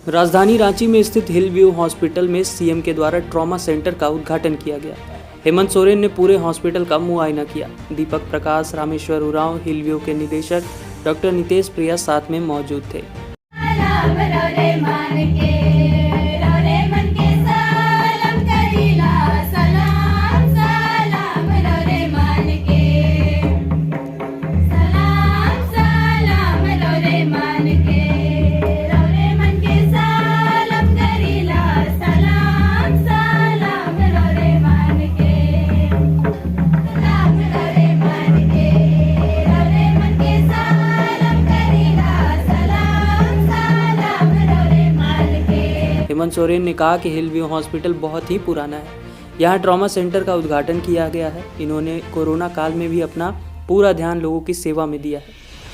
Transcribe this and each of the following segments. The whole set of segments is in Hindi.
राजधानी रांची में स्थित हिल व्यू हॉस्पिटल में सीएम के द्वारा ट्रॉमा सेंटर का उद्घाटन किया गया। हेमंत सोरेन ने पूरे हॉस्पिटल का मुआयना किया। दीपक प्रकाश, रामेश्वर उरांव, हिल व्यू के निदेशक डॉक्टर नितेश प्रिया साथ में मौजूद थे। हेमंत सोरेन ने कहा कि हिल व्यू हॉस्पिटल बहुत ही पुराना है। यहाँ ट्रॉमा सेंटर का उद्घाटन किया गया है। इन्होंने कोरोना काल में भी अपना पूरा ध्यान लोगों की सेवा में दिया है।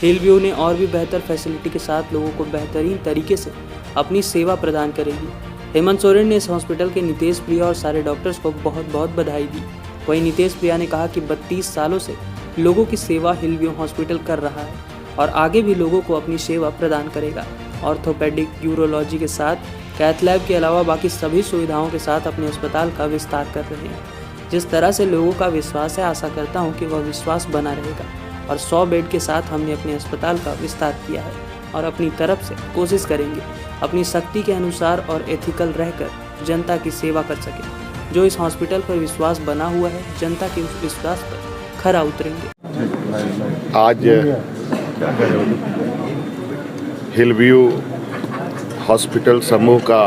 हिल व्यू ने और भी बेहतर फैसिलिटी के साथ लोगों को बेहतरीन तरीके से अपनी सेवा प्रदान करेगी। हेमंत सोरेन ने इस हॉस्पिटल के नितेश प्रिया और सारे डॉक्टर्स को बहुत बहुत बधाई दी। वहीं नितेश प्रिया ने कहा कि 32 सालों से लोगों की सेवा हिल व्यू हॉस्पिटल कर रहा है और आगे भी लोगों को अपनी सेवा प्रदान करेगा। ऑर्थोपेडिक, यूरोलॉजी के साथ कैथ लैब के अलावा बाकी सभी सुविधाओं के साथ अपने अस्पताल का विस्तार कर रहे हैं। जिस तरह से लोगों का विश्वास है, आशा करता हूं कि वह विश्वास बना रहेगा और 100 बेड के साथ हमने अपने अस्पताल का विस्तार किया है और अपनी तरफ से कोशिश करेंगे अपनी शक्ति के अनुसार और एथिकल रहकर जनता की सेवा कर सके। जो इस हॉस्पिटल पर विश्वास बना हुआ है, जनता के उस विश्वास पर खरा उतरेंगे। आज हिल व्यू हॉस्पिटल समूह का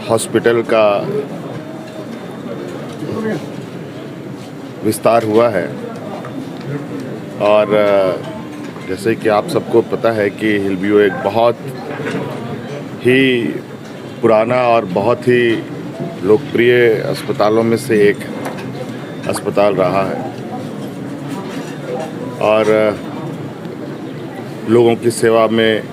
हॉस्पिटल का विस्तार हुआ है और जैसे कि आप सबको पता है कि हिल व्यू एक बहुत ही पुराना और बहुत ही लोकप्रिय अस्पतालों में से एक अस्पताल रहा है और लोगों की सेवा में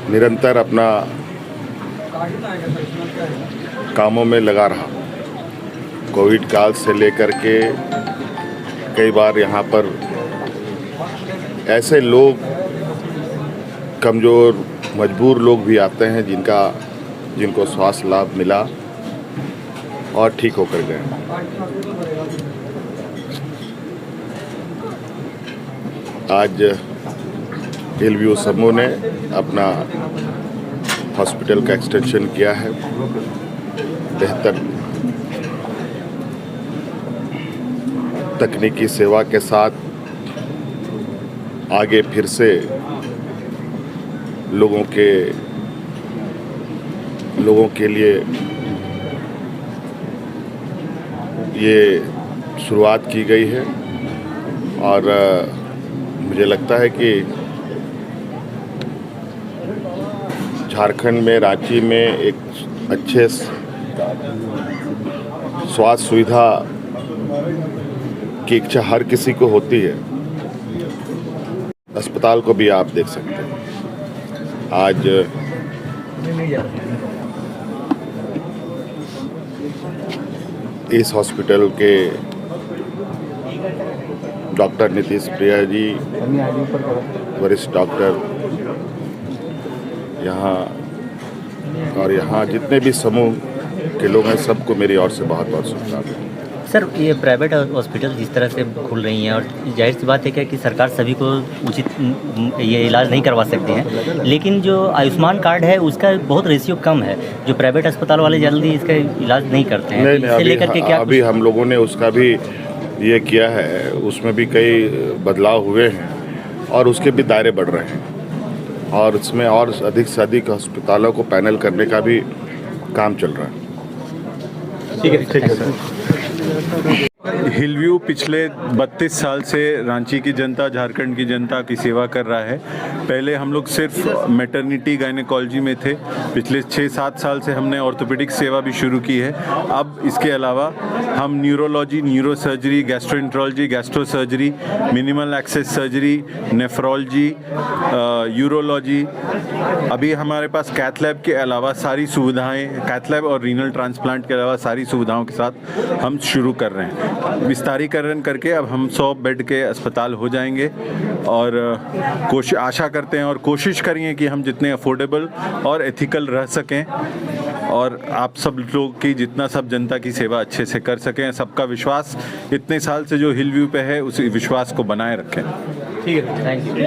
निरंतर अपना कामों में लगा रहा। कोविड काल से लेकर के कई बार यहाँ पर ऐसे लोग, कमज़ोर मजबूर लोग भी आते हैं जिनको स्वास्थ्य लाभ मिला और ठीक होकर गए। आज हिल व्यू समूह ने अपना हॉस्पिटल का एक्सटेंशन किया है। बेहतर तकनीकी सेवा के साथ आगे फिर से लोगों के लिए ये शुरुआत की गई है और मुझे लगता है कि झारखंड में, रांची में एक अच्छे स्वास्थ्य सुविधा की इच्छा हर किसी को होती है। अस्पताल को भी आप देख सकते हैं। आज इस हॉस्पिटल के डॉक्टर नितेश प्रिया जी, वरिष्ठ डॉक्टर यहाँ जितने भी समूह के लोग हैं, सबको मेरी ओर से बहुत बहुत शुभकामनाएं। सर, ये प्राइवेट हॉस्पिटल जिस तरह से खुल रही हैं और जाहिर सी बात है क्या कि सरकार सभी को उचित ये इलाज नहीं करवा सकती हैं, लेकिन जो आयुष्मान कार्ड है उसका बहुत रेशियो कम है। जो प्राइवेट अस्पताल वाले जल्दी इसका इलाज नहीं करते हैं। नहीं, लेकर के क्या अभी हम लोगों ने उसका भी ये किया है, उसमें भी कई बदलाव हुए हैं और उसके भी दायरे बढ़ रहे हैं और इसमें और अधिक से अधिक अस्पतालों को पैनल करने का भी काम चल रहा है। ठीक है सर। हिलव्यू पिछले 32 साल से रांची की जनता, झारखंड की जनता की सेवा कर रहा है। पहले हम लोग सिर्फ मैटरनिटी गायनेकोलॉजी में थे। पिछले 6-7 साल से हमने ऑर्थोपेडिक सेवा भी शुरू की है। अब इसके अलावा हम neurology, neurosurgery, gastroenterology, gastrosurgery, minimal access surgery, nephrology, urology, अभी हमारे पास कैथ लैब के अलावा सारी सुविधाएं, कैथ लैब और रीनल ट्रांसप्लांट के अलावा सारी सुविधाओं के साथ हम शुरू कर रहे हैं। विस्तारीकरण करके अब हम 100 बेड के अस्पताल हो जाएंगे और आशा करते हैं और कोशिश करेंगे कि हम जितने अफोर्डेबल और एथिकल रह सकें और आप सब लोग की जितना सब जनता की सेवा अच्छे से कर सकें। सबका विश्वास इतने साल से जो हिलव्यू पे है उस विश्वास को बनाए रखें। ठीक है, थैंक यू।